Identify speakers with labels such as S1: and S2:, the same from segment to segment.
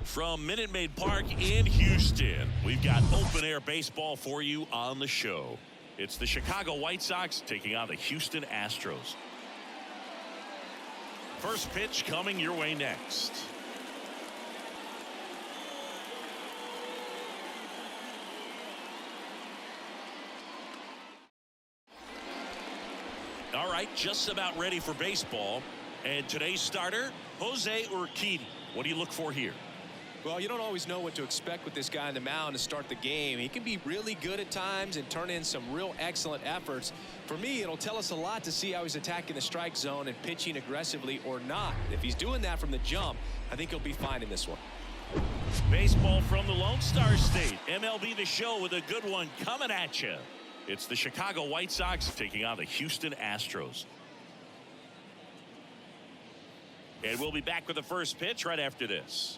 S1: From Minute Maid Park in Houston, we've got open-air baseball for you on the show. It's the Chicago White Sox taking on the Houston Astros. First pitch coming your way next. All right, just about ready for baseball. And today's starter, Jose Urquidy. What do you look for here?
S2: Well, you don't always know what to expect with this guy on the mound to start the game. He can be really good at times and turn in some real excellent efforts. For me, it'll tell us a lot to see how he's attacking the strike zone and pitching aggressively or not. If he's doing that from the jump, I think he'll be fine in this one.
S1: Baseball from the Lone Star State. MLB The Show with a good one coming at you. It's the Chicago White Sox taking on the Houston Astros. And we'll be back with the first pitch right after this.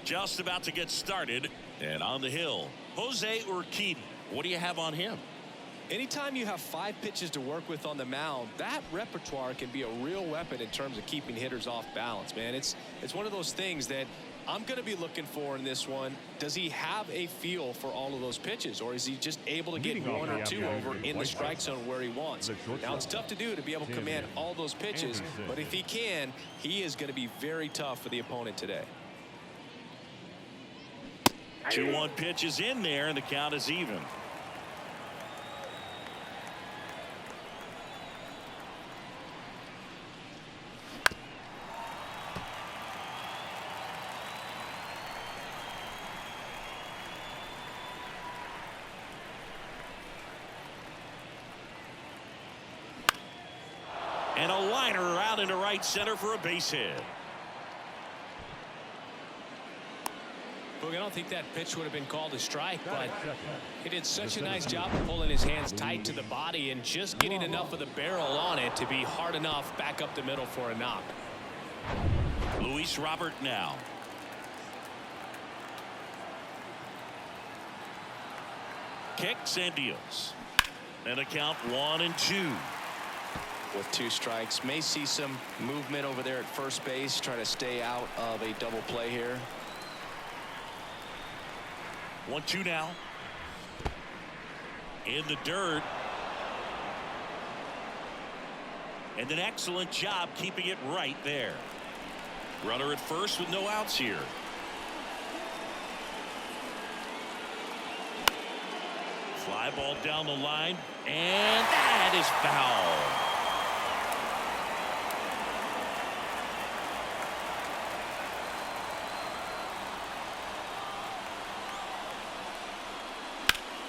S1: Just about to get started, and on the hill, Jose Urquidy. What do you have on him?
S2: Anytime you have 5 pitches to work with on the mound, that repertoire can be a real weapon in terms of keeping hitters off balance, man. It's one of those things that I'm going to be looking for in this one. Does he have a feel for all of those pitches, or is he just able to get 1 or 2 over in the strike zone where he wants? Now, it's tough to do to be able to command all those pitches, but if he can, he is going to be very tough for the opponent today.
S1: 2-1 pitch is in there, and the count is even. And a liner out into right center for a base hit.
S2: Look, I don't think that pitch would have been called a strike, but he did such a nice job of pulling his hands tight to the body and just getting enough of the barrel on it to be hard enough back up the middle for a knock.
S1: Luis Robert now. Kicks and deals. And a count 1-2.
S2: With 2 strikes, may see some movement over there at first base, try to stay out of a double play here.
S1: 1-2 now. In the dirt. And an excellent job keeping it right there. Runner at first with no outs here. Fly ball down the line, and that is foul.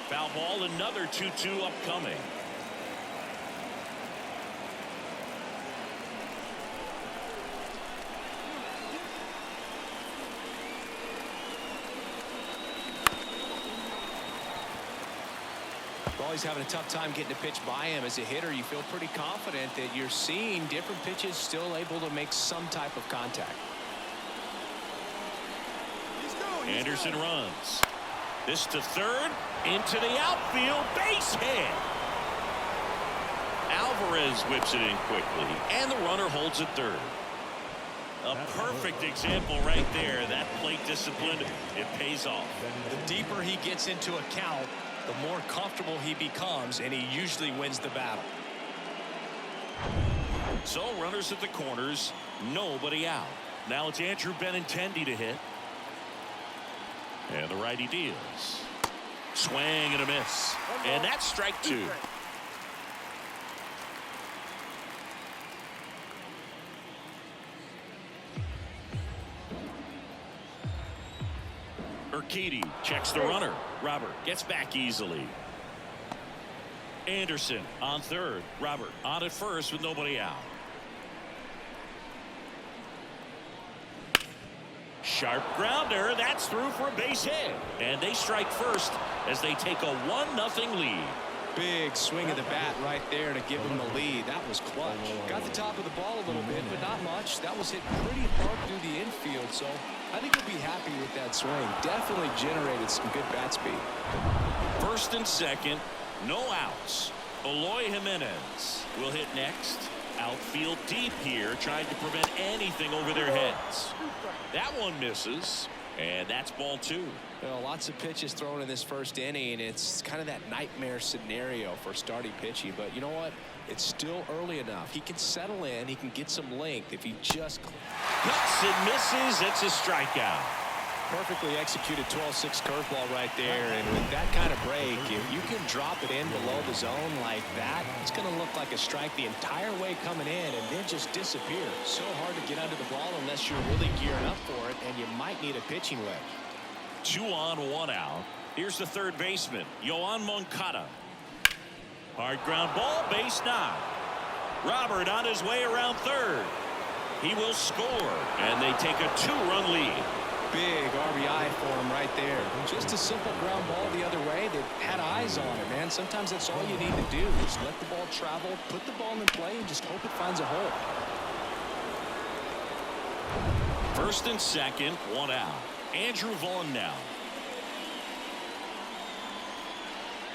S1: Foul ball, another 2-2 upcoming.
S2: Well, he's having a tough time getting a pitch by him. As a hitter, you feel pretty confident that you're seeing different pitches still able to make some type of contact.
S1: Anderson runs. This to third, into the outfield, base hit. Alvarez whips it in quickly, and the runner holds it third. A perfect example right there. That plate discipline, it pays off.
S2: The deeper he gets into a count, the more comfortable he becomes, and he usually wins the battle.
S1: So runners at the corners, nobody out. Now it's Andrew Benintendi to hit. And the righty deals. Swing and a miss. And that's strike 2. Urquidy checks the runner. Robert gets back easily. Anderson on third. Robert on at first with nobody out. Sharp grounder. That's through for a base hit. And they strike first as they take a 1-0 lead.
S2: Big swing of the bat right there to give him the lead. That was clutch. Got the top of the ball a little bit, but not much. That was hit pretty hard through the infield, so I think he'll be happy with that swing. Definitely generated some good bat speed.
S1: First and second. No outs. Eloy Jimenez will hit next. Outfield deep here, trying to prevent anything over their heads. That one misses, and that's ball 2.
S2: Well, lots of pitches thrown in this first inning. It's kind of that nightmare scenario for starting pitching. But you know what? It's still early enough. He can settle in. He can get some length if he just
S1: cuts and misses. It's a strikeout.
S2: Perfectly executed 12-6 curveball right there. And with that kind of break, if you can drop it in below the zone like that, it's going to look like a strike the entire way coming in and then just disappear. So hard to get under the ball unless you're really gearing up for it, and you might need a pitching wedge.
S1: 2 on, 1 out. Here's the third baseman, Yoan Moncada. Hard ground ball, base 9. Robert on his way around third. He will score, and they take a 2-run lead.
S2: Big RBI for him right there. Just a simple ground ball the other way. They had eyes on it, man. Sometimes that's all you need to do. Just let the ball travel, put the ball in play, and just hope it finds a hole.
S1: First and second, 1 out. Andrew Vaughn now.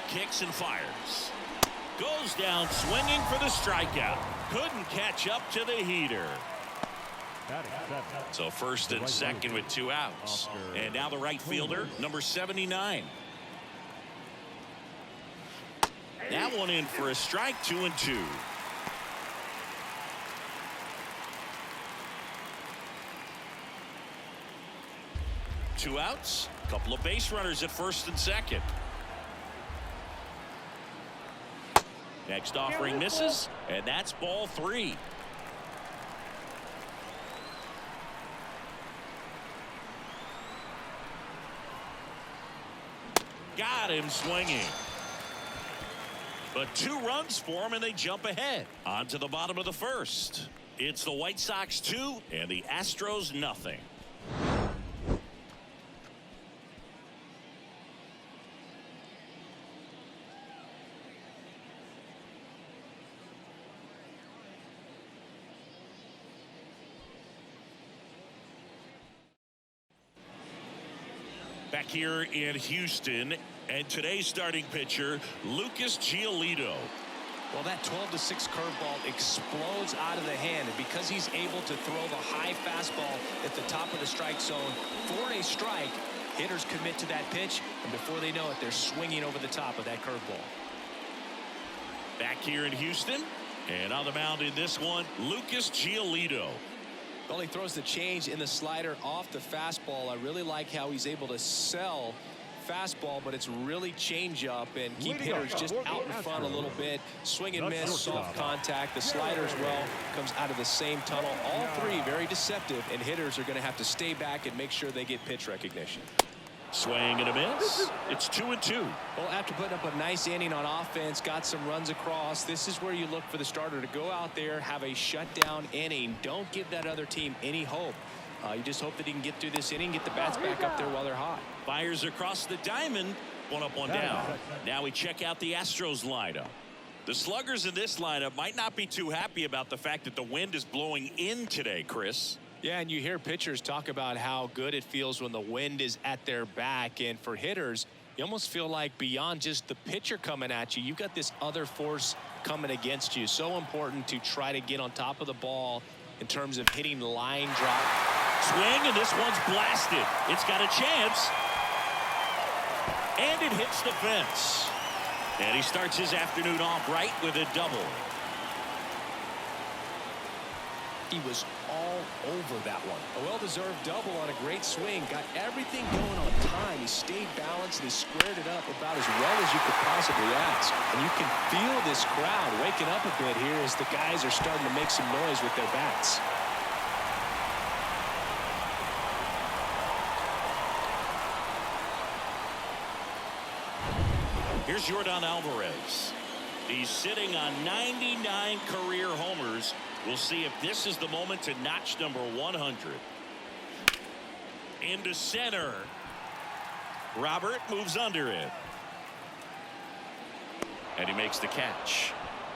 S1: Kicks and fires. Goes down swinging for the strikeout. Couldn't catch up to the heater. So first and second with 2 outs. And now the right fielder, number 79. That one in for a strike, 2-2. Two outs, couple of base runners at first and second. Next offering misses, and that's ball 3. Got him swinging. But 2 runs for him, and they jump ahead. On to the bottom of the first. It's the White Sox 2 and the Astros nothing. Back here in Houston, and today's starting pitcher, Lucas Giolito.
S2: Well, that 12-6 curveball explodes out of the hand, and because he's able to throw the high fastball at the top of the strike zone for a strike, hitters commit to that pitch, and before they know it, they're swinging over the top of that curveball.
S1: Back here in Houston, and on the mound in this one, Lucas Giolito.
S2: Well, he throws the change in the slider off the fastball. I really like how he's able to sell fastball, but it's really change up and keep hitters just out in front a little bit. Swing and miss, soft contact. The slider as well comes out of the same tunnel. All 3 very deceptive, and hitters are going to have to stay back and make sure they get pitch recognition.
S1: Swing and a miss. It's 2-2.
S2: Well, after putting up a nice inning on offense, got some runs across, this is where you look for the starter to go out there, have a shutdown inning. Don't give that other team any hope. You just hope that he can get through this inning, get the bats back up there while they're hot.
S1: Fires across the diamond. 1 up, 1 down. Now we check out the Astros lineup. The sluggers in this lineup might not be too happy about the fact that the wind is blowing in today, Chris.
S2: Yeah, and you hear pitchers talk about how good it feels when the wind is at their back. And for hitters, you almost feel like beyond just the pitcher coming at you, you've got this other force coming against you. So important to try to get on top of the ball in terms of hitting line drop.
S1: Swing, and this one's blasted. It's got a chance. And it hits the fence. And he starts his afternoon off right with a double.
S2: He was all over that one. A well-deserved double on a great swing. Got everything going on time. He stayed balanced and he squared it up about as well as you could possibly ask. And you can feel this crowd waking up a bit here as the guys are starting to make some noise with their bats.
S1: Here's Yordan Alvarez. He's sitting on 99 career homers. We'll see if this is the moment to notch number 100. Into center. Robert moves under it. And he makes the catch.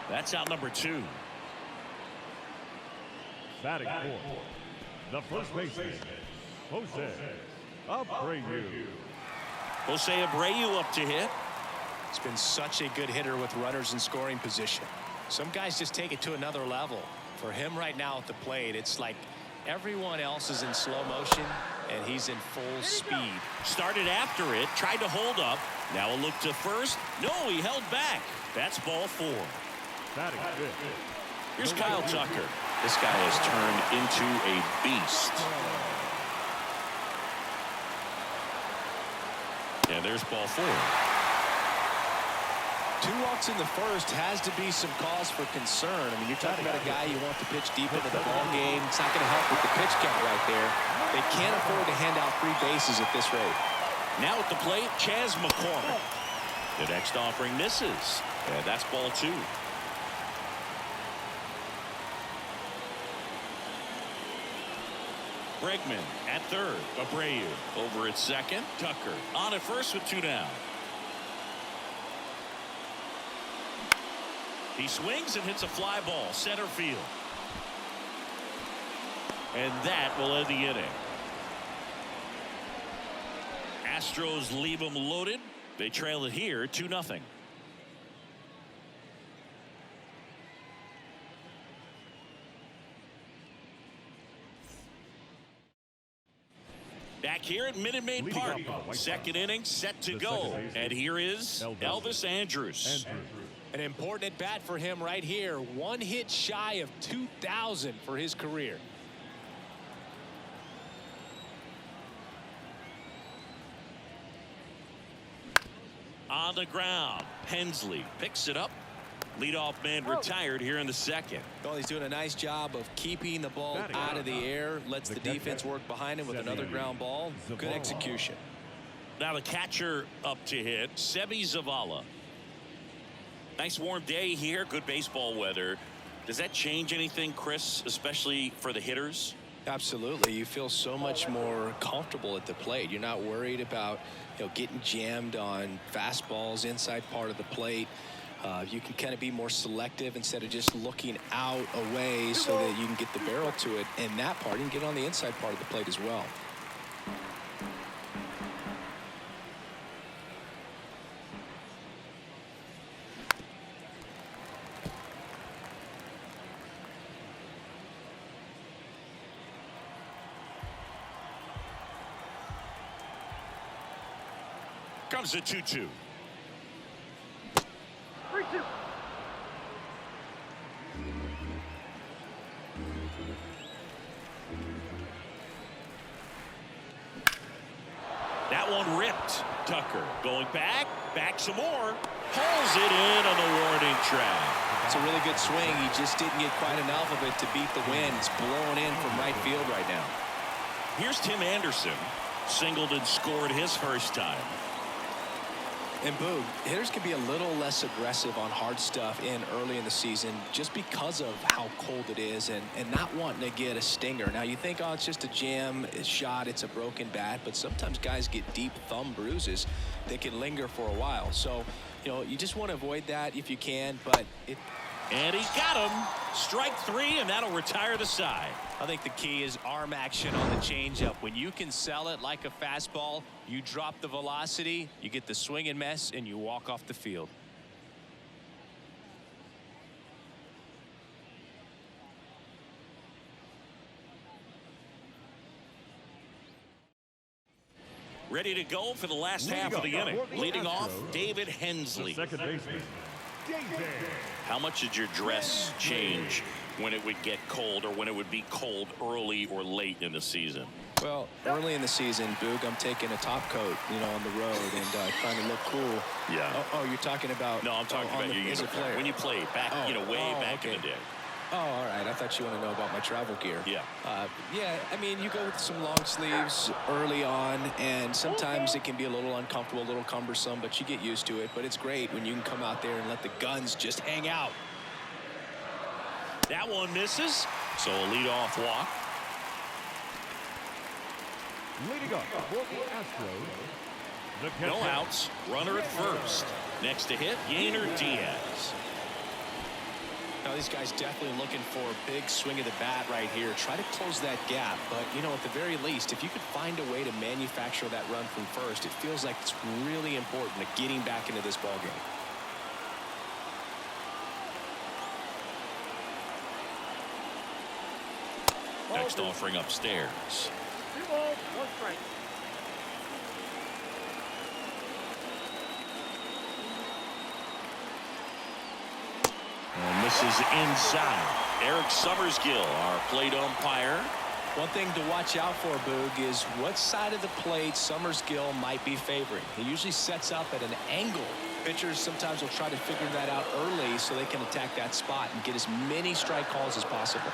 S1: That's out number 2.
S3: Batting fourth, the first baseman, Jose Abreu.
S1: Jose Abreu up to hit.
S2: He's been such a good hitter with runners in scoring position. Some guys just take it to another level. For him right now at the plate, it's like everyone else is in slow motion and he's in full speed.
S1: Started after it, tried to hold up. Now a look to first. No, he held back. That's ball 4.
S3: Batting fifth.
S1: Here's Kyle Tucker. This guy has turned into a beast. And there's ball 4.
S2: 2 walks in the first has to be some cause for concern. I mean, you're talking about a guy you want to pitch deep into the ball game. It's not going to help with the pitch count right there. They can't afford to hand out 3 bases at this rate.
S1: Now at the plate, Chas McCormick. The next offering misses. And that's ball 2. Bregman at third. Abreu over at second. Tucker on at first with 2 down. He swings and hits a fly ball center field. And that will end the inning. Astros leave them loaded. They trail it here 2-0. Back here at Minute Maid Park. Second inning set to go. And here is Elvis Andrus.
S2: An important at bat for him right here. 1 hit shy of 2,000 for his career.
S1: On the ground, Hensley picks it up. Leadoff man retired here in the second.
S2: Well, he's doing a nice job of keeping the ball out of the air. Lets the defense work behind him with another ground ball. Good execution.
S1: Now the catcher up to hit, Sebi Zavala. Nice warm day here. Good baseball weather. Does that change anything, Chris, especially for the hitters?
S2: Absolutely. You feel so much more comfortable at the plate. You're not worried about getting jammed on fastballs inside part of the plate. You can kind of be more selective instead of just looking out away so that you can get the barrel to it. And that part, you can get on the inside part of the plate as well.
S1: Comes a 2-2.
S4: 3-2.
S1: That one ripped. Tucker going back some more. Pulls it in on the warning track.
S2: It's a really good swing. He just didn't get quite enough of it to beat the wind. It's blowing in from right field right now.
S1: Here's Tim Anderson. Singled and scored his first time.
S2: And Boog, hitters can be a little less aggressive on hard stuff early in the season just because of how cold it is and not wanting to get a stinger. Now you think, oh, it's just a jam, a shot, it's a broken bat, but sometimes guys get deep thumb bruises that can linger for a while. So, you just want to avoid that if you can, but
S1: and he got him. Strike 3, and that'll retire the side.
S2: I think the key is arm action on the changeup. When you can sell it like a fastball, you drop the velocity, you get the swing and miss, and you walk off the field.
S1: Ready to go for the last half of the inning. Leading off, David Hensley.
S3: Second baseman, David.
S1: How much did your dress change when it would get cold or when it would be cold early or late in the season?
S2: Well, early in the season, Boog, I'm taking a top coat, on the road and trying to look cool.
S1: Yeah.
S2: Oh, you're talking about?
S1: No, I'm talking about your uniform. When you played back, way back in the day.
S2: Oh, all right. I thought you want to know about my travel gear.
S1: Yeah.
S2: Yeah, I mean, you go with some long sleeves early on, and sometimes it can be a little uncomfortable, a little cumbersome, but you get used to it. But it's great when you can come out there and let the guns just hang out.
S1: That one misses, so a leadoff walk.
S3: Leading up for the Astros, the catcher.
S1: No outs, runner at first. Next to hit, Yainer Diaz.
S2: Now, these guys definitely looking for a big swing of the bat right here. Try to close that gap. But, you know, at the very least, if you could find a way to manufacture that run from first, it feels like it's really important to getting back into this ballgame.
S1: Next offering upstairs.
S3: 2 balls, 1 strike.
S1: And this is inside. Eric Summersgill, our plate umpire.
S2: One thing to watch out for, Boog, is what side of the plate Summersgill might be favoring. He usually sets up at an angle. Pitchers sometimes will try to figure that out early so they can attack that spot and get as many strike calls as possible.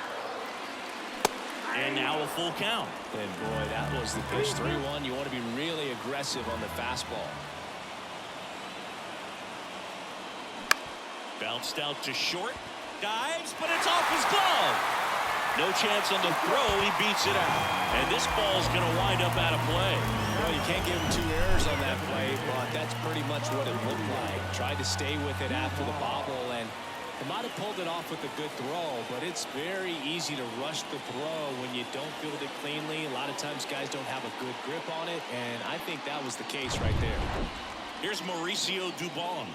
S1: And now a full count.
S2: And boy, that was the pitch. 3-1. You want to be really aggressive on the fastball.
S1: Bounced out to short. Dives, but it's off his glove. No chance on the throw. He beats it out. And this ball's going to wind up out of play.
S2: Well, you can't give him 2 errors on that play, but that's pretty much what it looked like. Tried to stay with it after the bobble, and he might have pulled it off with a good throw, but it's very easy to rush the throw when you don't field it cleanly. A lot of times guys don't have a good grip on it, and I think that was the case right there.
S1: Here's Mauricio Dubon.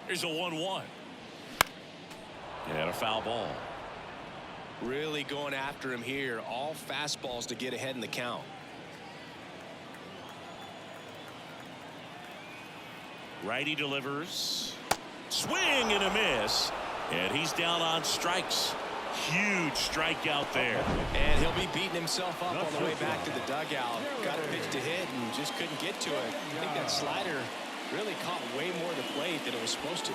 S1: Here's a 1-1. And a foul ball.
S2: Really going after him here. All fastballs to get ahead in the count.
S1: Righty delivers. Swing and a miss. And he's down on strikes. Huge strikeout there.
S2: And he'll be beating himself up on the way back to the dugout. Got a pitch to hit and just couldn't get to it. I think that slider really caught way more of the plate than it was supposed to.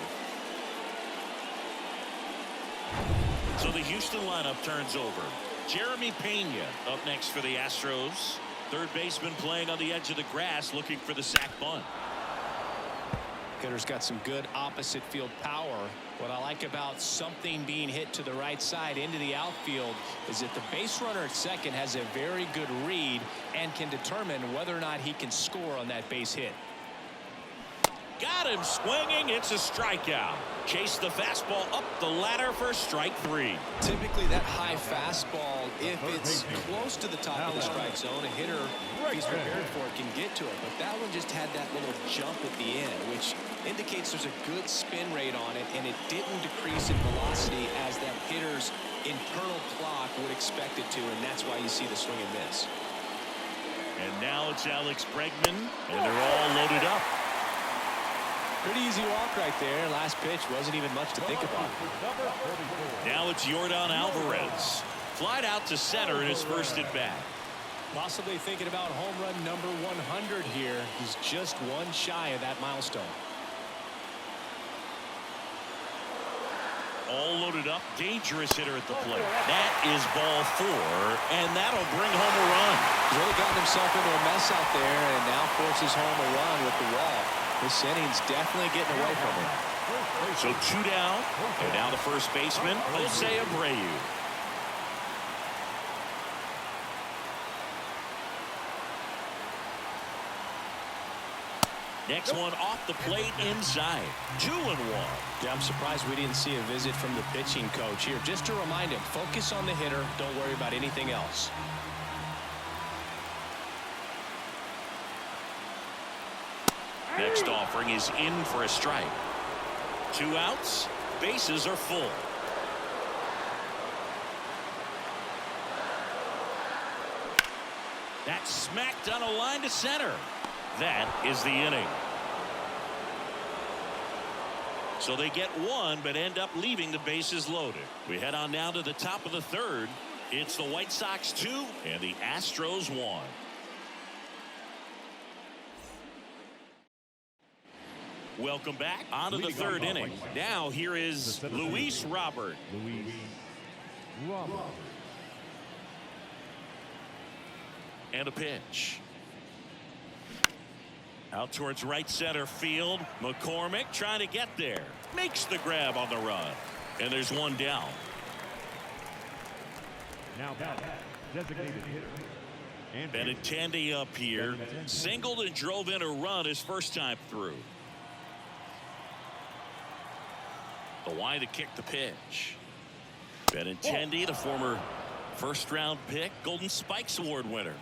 S1: So the Houston lineup turns over. Jeremy Pena up next for the Astros. Third baseman playing on the edge of the grass looking for the sac bunt.
S2: Hitter's got some good opposite field power. What I like about something being hit to the right side into the outfield is that the base runner at second has a very good read and can determine whether or not he can score on that base hit.
S1: Got him swinging. It's a strikeout. Chase the fastball up the ladder for strike 3.
S2: Typically that high fastball, if it's close to the top of the strike zone, a hitter, if he's prepared for it, can get to it. But that one just had that little jump at the end, which indicates there's a good spin rate on it, and it didn't decrease in velocity as that hitter's internal clock would expect it to, and that's why you see the swing and miss.
S1: And now it's Alex Bregman, and they're all loaded up.
S2: Pretty easy walk right there. Last pitch wasn't even much to think about.
S1: Now it's Yordan Alvarez. Flied out to center in his first at bat.
S2: Possibly thinking about home run number 100 here. He's just one shy of that milestone.
S1: All loaded up. Dangerous hitter at the plate. That is ball 4, and that'll bring home a run.
S2: He's really gotten himself into a mess out there and now forces home a run with the wall. This inning's definitely getting away from him.
S1: So 2 down, and now the first baseman, Jose Abreu. Next one off the plate inside. 2-1.
S2: Yeah, I'm surprised we didn't see a visit from the pitching coach here. Just to remind him, focus on the hitter. Don't worry about anything else.
S1: Next offering is in for a strike. 2 outs. Bases are full. That's smacked on a line to center. That is the inning. So they get 1, but end up leaving the bases loaded. We head on now to the top of the 3rd. It's the White Sox 2 and the Astros 1. Welcome back onto the 3rd inning. Now here is Luis Robert. And a pitch. Out towards right center field. McCormick trying to get there. Makes the grab on the run. And there's 1 down.
S3: Now designated hitter.
S1: Benintendi up here. Singled and drove in a run his first time through. The wide to kick the pitch. Benintendi, the former first-round pick, Golden Spikes Award winner.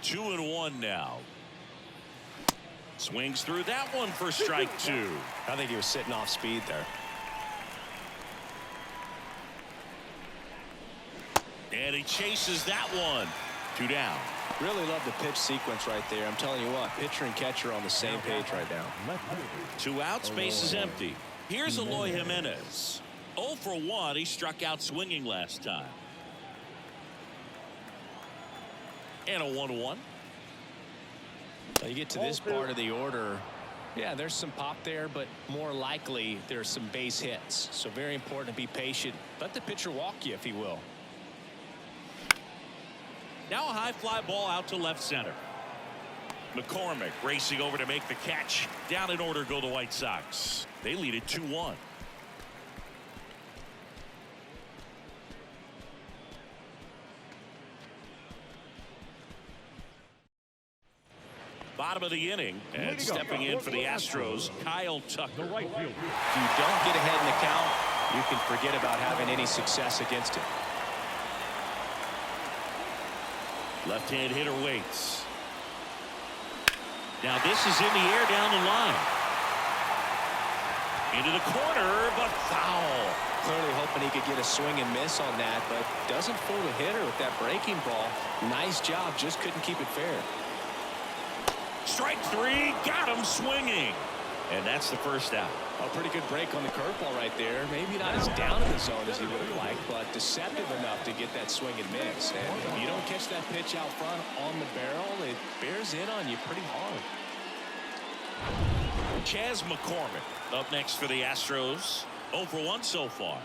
S1: 2-1 now. Swings through that one for strike 2.
S2: I think he was sitting off speed there.
S1: And he chases that one. 2 down.
S2: Really love the pitch sequence right there. I'm telling you what, pitcher and catcher are on the same page right now.
S1: 2 outs, base is empty. Here's Eloy Jimenez. 0 for 1. He struck out swinging last time. And a 1-1.
S2: You get to this part of the order. Yeah, there's some pop there, but more likely there's some base hits. So very important to be patient. Let the pitcher walk you if he will.
S1: Now a high fly ball out to left center. McCormick racing over to make the catch. Down in order go the White Sox. They lead it 2-1. Bottom of the inning, and stepping in for the Astros, Kyle Tucker.
S2: If you don't get ahead in the count, you can forget about having any success against it.
S1: Left-hand hitter waits. Now this is in the air down the line. Into the corner, but foul.
S2: Clearly hoping he could get a swing and miss on that, but doesn't fool the hitter with that breaking ball. Nice job, just couldn't keep it fair.
S1: Strike 3, got him swinging. And that's the first out.
S2: A pretty good break on the curveball right there. Maybe not as down in the zone as he would have liked, but deceptive enough to get that swing and miss. And if you don't catch that pitch out front on the barrel, it bears in on you pretty hard.
S1: Chas McCormick up next for the Astros. 0 for 1 so far.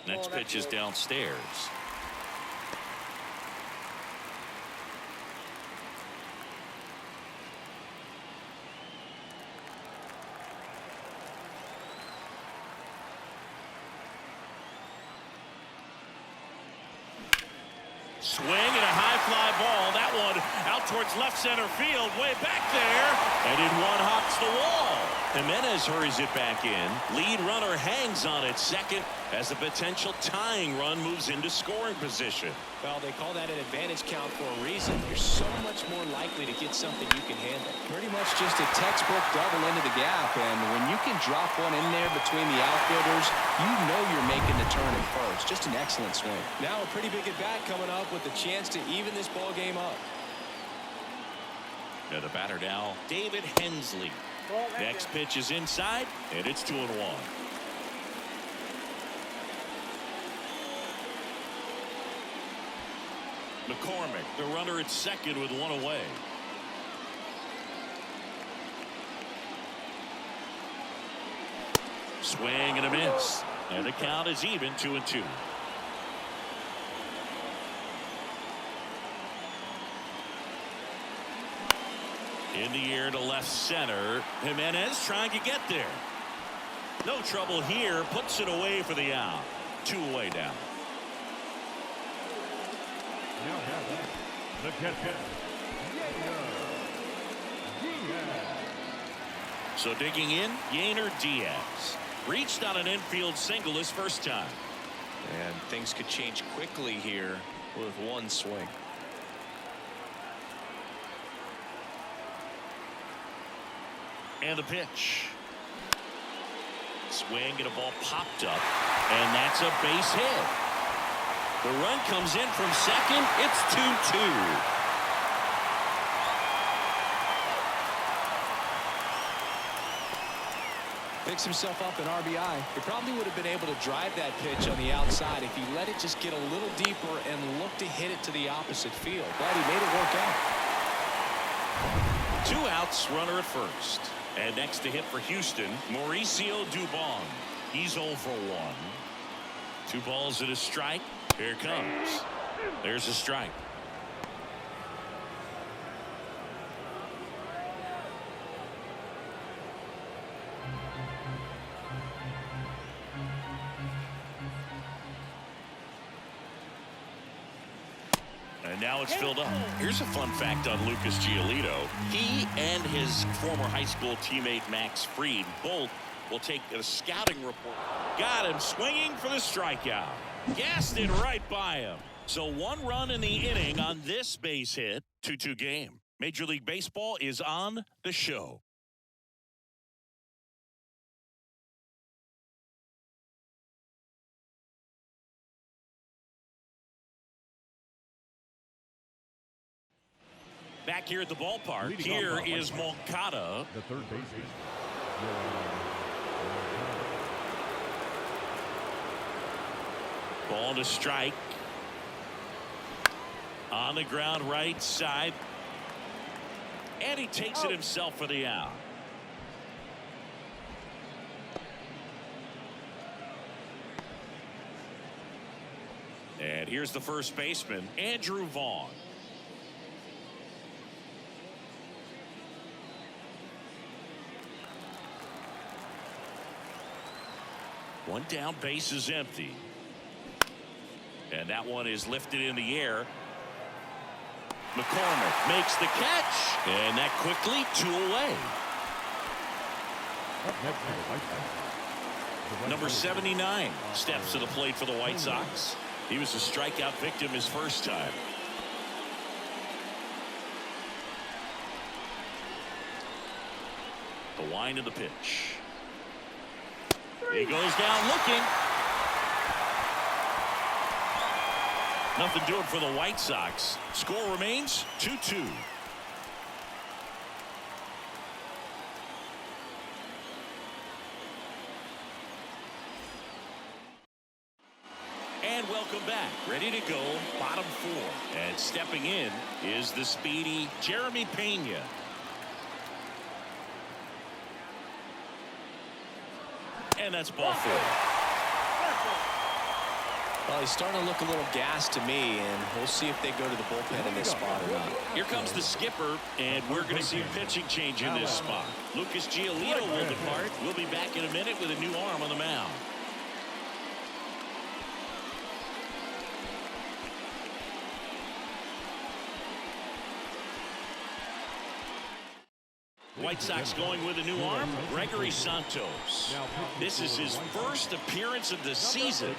S1: Next pitch is downstairs. Swing and a high fly ball. That one out towards left center field. Way back there. And in one hops the wall. Jimenez hurries it back in. Lead runner hangs on at second as a potential tying run moves into scoring position.
S2: Well, they call that an advantage count for a reason. You're so much more likely to get something you can handle. Pretty much just a textbook double into the gap. And when you can drop one in there between the outfielders, you know you're making the turn at first. Just an excellent swing. Now a pretty big at bat coming up with a chance to even this ball game up.
S1: Now the batter now, David Hensley. Next pitch is inside, and it's 2-1. McCormick, the runner at second with one away. Swing and a miss. And the count is even 2-2. In the air to left center. Jimenez trying to get there. No trouble here. Puts it away for the out. 2 away down.
S3: The catcher,
S1: So digging in, Yainer Diaz. Reached on an infield single his first time.
S2: And things could change quickly here with one swing.
S1: And the pitch. Swing and a ball popped up. And that's a base hit. The run comes in from second. It's 2-2.
S2: Picks himself up an RBI. He probably would have been able to drive that pitch on the outside if he let it just get a little deeper and look to hit it to the opposite field. But he made it work out.
S1: 2 outs, runner at first. And next to hit for Houston, Mauricio Dubon. He's 0 for 1. 2 balls and a strike. Here it comes. There's a strike. And now it's filled up. Here's a fun fact on Lucas Giolito. He and his former high school teammate Max Fried both will take a scouting report. Got him swinging for the strikeout. Gassed it right by him. So 1 run in the inning on this base hit. 2-2 game. Major League Baseball is on the show. Back here at the ballpark, here is Moncada.
S3: The third baseman.
S1: Ball to strike. On the ground right side. And he takes it himself for the out. And here's the first baseman, Andrew Vaughn. One down, base is empty. And that one is lifted in the air. McCormick makes the catch. And that quickly 2 away. Number 79 steps to the plate for the White Sox. He was a strikeout victim his first time. The wind of the pitch. He goes down looking. Nothing doing for the White Sox. Score remains 2-2. And welcome back. Ready to go. Bottom 4. And stepping in is the speedy Jeremy Pena. And that's ball 4.
S2: Well, he's starting to look a little gassed to me, and we'll see if they go to the bullpen in this spot or not.
S1: Here comes the skipper, and we're going to see a pitching change in this spot. Lucas Giolito will depart. We'll be back in a minute with a new arm on the mound. White Sox going with a new arm, Gregory Santos. This is his first appearance of the season.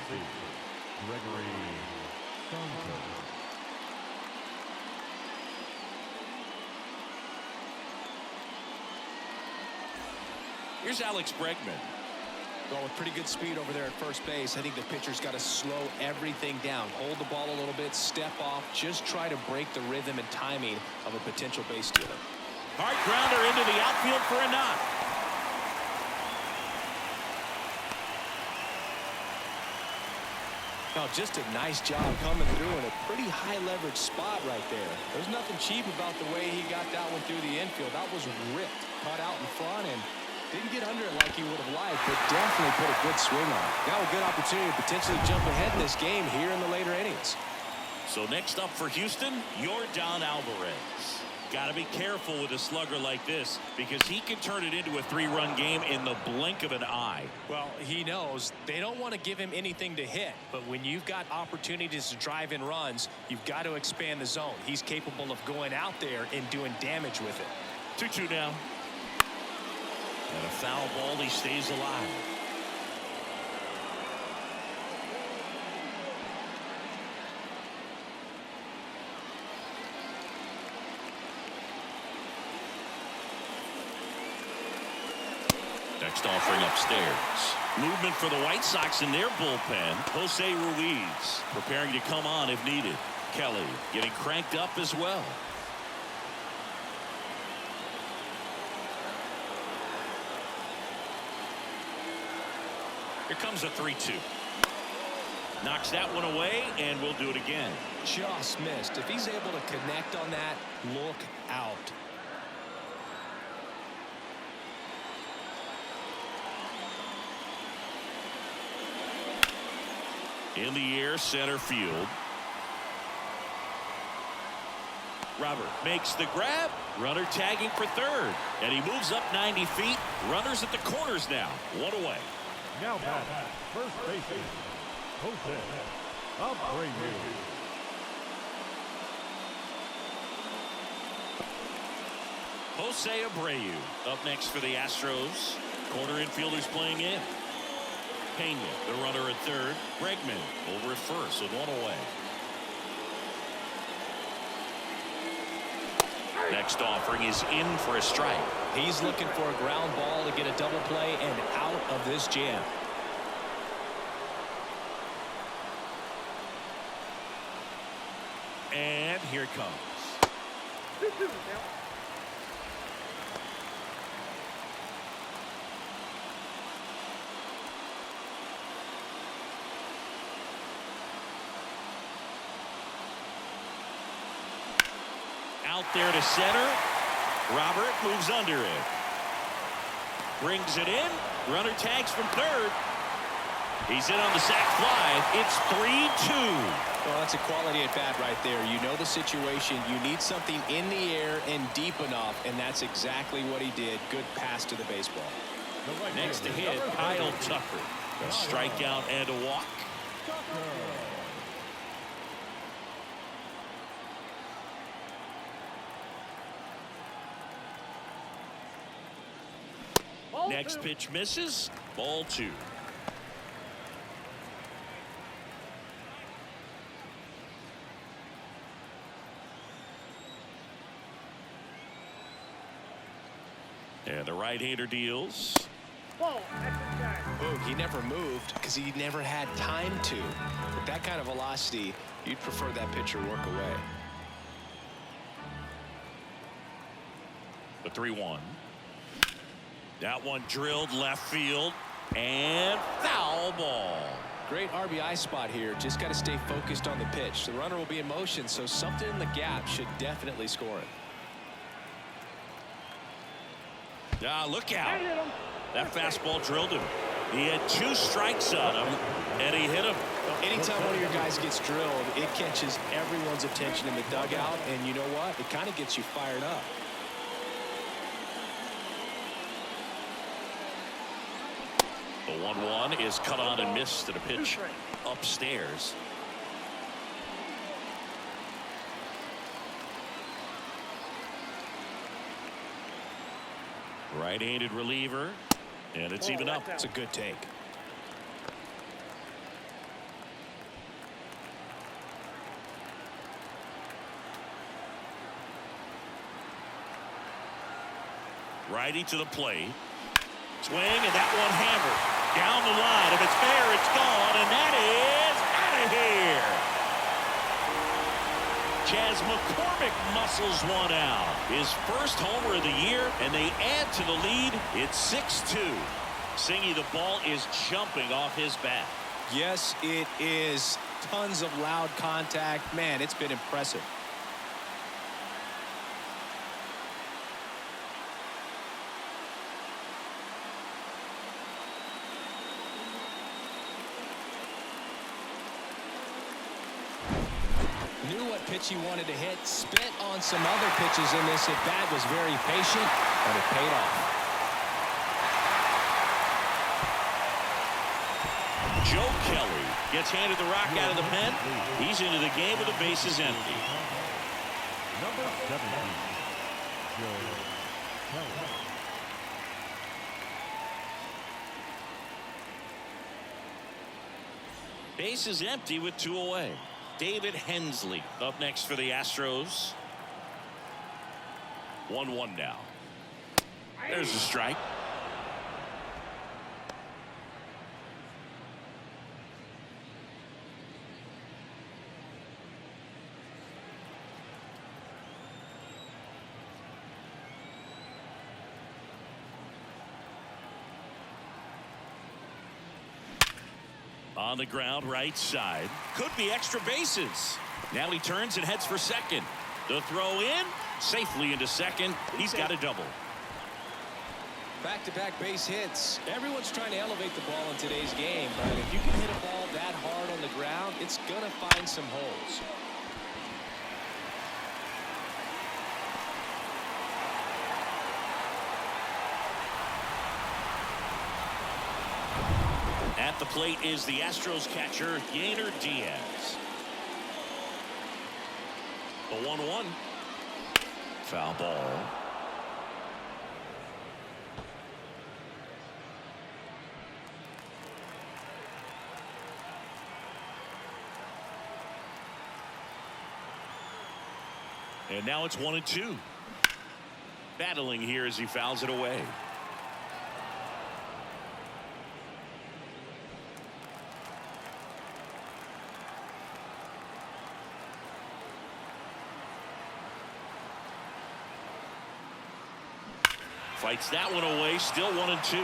S3: Gregory Santos.
S1: Here's Alex Bregman.
S2: Well, with pretty good speed over there at first base, I think the pitcher's got to slow everything down. Hold the ball a little bit, step off, just try to break the rhythm and timing of a potential base stealer.
S1: Hard grounder into the outfield for a knock.
S2: Now, just a nice job coming through in a pretty high leverage spot right there. There's nothing cheap about the way he got that one through the infield. That was ripped, caught out in front, and didn't get under it like he would have liked, but definitely put a good swing on it. Now a good opportunity to potentially jump ahead in this game here in the later innings.
S1: So next up for Houston, Yordan Alvarez. Got to be careful with a slugger like this because he can turn it into a 3-run game in the blink of an eye.
S2: Well, he knows they don't want to give him anything to hit, but when you've got opportunities to drive in runs, you've got to expand the zone. He's capable of going out there and doing damage with it.
S1: 2-2 now. And a foul ball, he stays alive. Next offering upstairs. Movement for the White Sox in their bullpen. Jose Ruiz preparing to come on if needed. Kelly getting cranked up as well. Here comes a 3-2. Knocks that one away, and we'll do it again.
S2: Just missed. If he's able to connect on that, look out.
S1: In the air, center field. Robert makes the grab. Runner tagging for third. And he moves up 90 feet. Runners at the corners now. 1 away.
S3: Now back, first baseman, Jose Abreu.
S1: Jose Abreu up next for the Astros. Corner infielders playing in. Pena, the runner at third. Bregman over at first with one away. Next offering is in for a strike.
S2: He's looking for a ground ball to get a double play and out of this jam.
S1: And here it comes. Out there to center. Robert moves under it. Brings it in. Runner tags from third. He's in on the sac fly. It's 3-2.
S2: Well, that's a quality at bat right there. You know the situation. You need something in the air and deep enough, and that's exactly what he did. Good pass to the baseball.
S1: Next to hit, Kyle Tucker. A strikeout and a walk. Next pitch misses. Ball 2. And the right-hander deals.
S2: Boom, he never moved because he never had time to. With that kind of velocity, you'd prefer that pitcher work away.
S1: The 3-1. That one drilled left field and foul ball.
S2: Great RBI spot here. Just got to stay focused on the pitch. The runner will be in motion, so something in the gap should definitely score it.
S1: Look out. That fastball drilled him. He had 2 strikes on him, and he hit him.
S2: Anytime one of your guys gets drilled, it catches everyone's attention in the dugout, and you know what? It kind of gets you fired up.
S1: The 1-1 is cut on and missed at a pitch upstairs. Right-handed reliever, and it's even up.
S2: It's a good take.
S1: Righty to the plate. Swing, and that one hammered. Down the line. If it's fair, it's gone, and that is out of here. Chas McCormick muscles one out. His first homer of the year, and they add to the lead. It's 6-2. Singy, the ball is jumping off his bat.
S2: Yes, it is. Tons of loud contact. Man, it's been impressive. Knew what pitch he wanted to hit. Spit on some other pitches in this at bat. Was very patient, and it paid off.
S1: Joe Kelly gets handed the rock out of the pen. He's into the game with the bases empty.
S3: Number 17, Joe Kelly.
S1: Bases empty with 2 away. David Hensley up next for the Astros. 1-1 now. There's a strike. On the ground, right side. Could be extra bases. Now he turns and heads for second. The throw in, safely into second. He's got a double.
S2: Back-to-back base hits. Everyone's trying to elevate the ball in today's game, but if you can hit a ball that hard on the ground, it's going to find some holes.
S1: At the plate is the Astros catcher, Yainer Diaz. The 1-1. Foul ball. And now it's 1-2. Battling here as he fouls it away. Fights that one away. Still 1-2.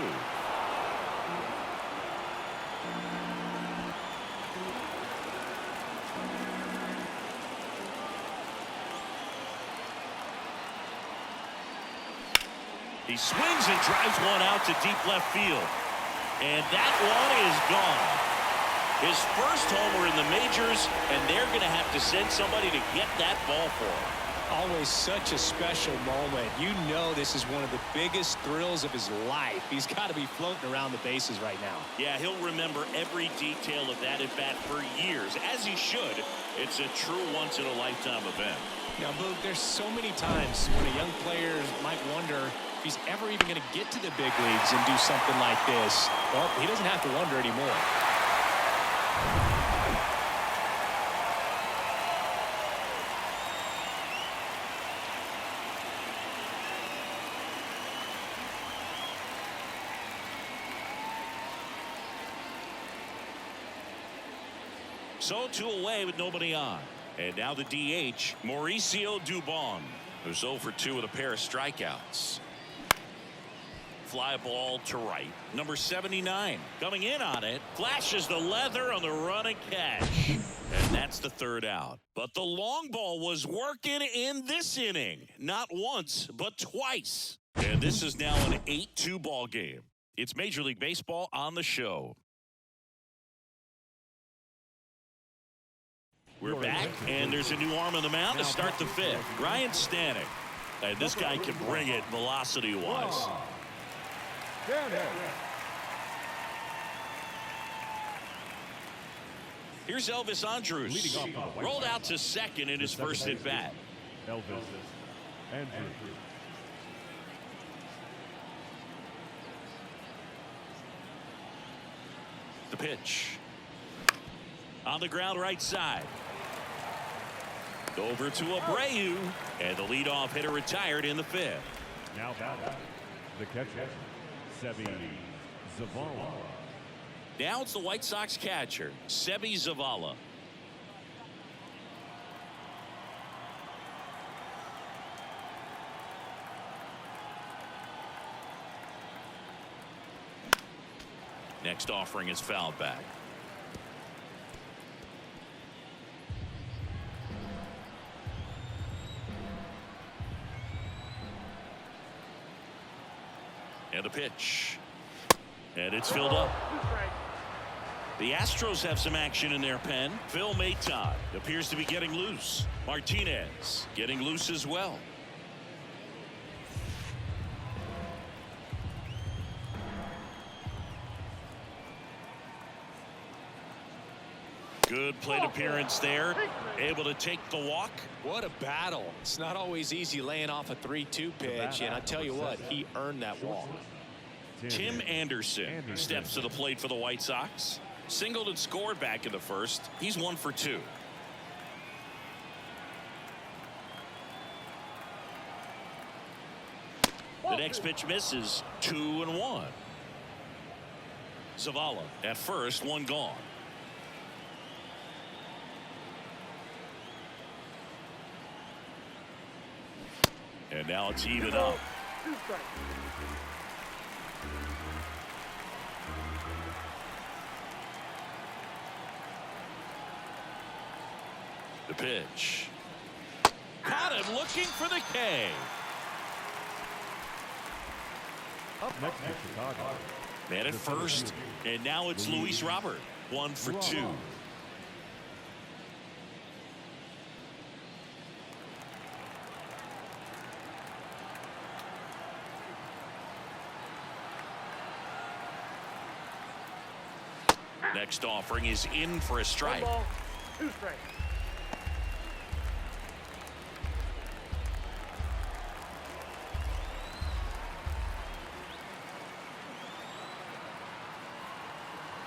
S1: He swings and drives one out to deep left field. And that one is gone. His first homer in the majors, and they're going to have to send somebody to get that ball for him.
S2: Always such a special moment. You know this is one of the biggest thrills of his life. He's got to be floating around the bases right now.
S1: Yeah, he'll remember every detail of that at bat for years, as he should. It's a true once-in-a-lifetime event.
S2: Now, Boog, there's so many times when a young player might wonder if he's ever even going to get to the big leagues and do something like this. Well, he doesn't have to wonder anymore.
S1: So 2 away with nobody on. And now the DH, Mauricio Dubon, who's 0 for 2 with a pair of strikeouts. Fly ball to right. Number 79 coming in on it. Flashes the leather on the running catch. And that's the 3rd out. But the long ball was working in this inning. Not once, but twice. And this is now an 8-2 ball game. It's Major League Baseball on the show. We're back, and there's a new arm on the mound to start the 5th. Ryan Stanek. And this guy can bring it velocity-wise. Here's Elvis Andrus. Rolled out to second in his first at-bat.
S3: Elvis Andrus.
S1: The pitch. On the ground right side. Over to Abreu, and the leadoff hitter retired in the 5th.
S3: Now batting the catcher, Sebi Zavala.
S1: Now it's the White Sox catcher, Sebi Zavala. Next offering is fouled back. And a pitch. And it's filled up. The Astros have some action in their pen. Phil Maton appears to be getting loose. Martinez getting loose as well. Good plate appearance there. Able to take the walk.
S2: What a battle. It's not always easy laying off a 3-2 pitch, and I tell you what, he earned that walk.
S1: Tim Anderson steps to the plate for the White Sox. Singled and scored back in the first. He's 1 for 2. The next pitch misses. 2-1. Zavala at first, 1 gone. And now it's even up. The pitch. Caught him looking for the K.
S3: Up next to Chicago.
S1: Man at first, and now it's Luis Robert. 1 for 2. Next offering is in for a strike.
S4: 2 strikes.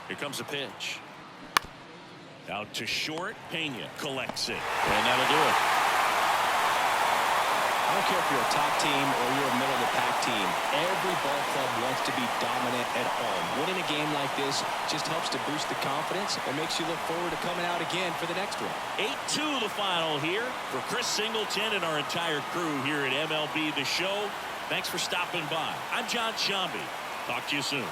S1: Here comes a pitch. Out to short. Pena collects it. And that'll do it.
S2: I don't care if you're a top team or you're a middle-of-the-pack team. Every ball club wants to be dominant at home. Winning a game like this just helps to boost the confidence and makes you look forward to coming out again for the next one.
S1: 8-2 the final here. For Chris Singleton and our entire crew here at MLB The Show, thanks for stopping by. I'm John Shambi. Talk to you soon.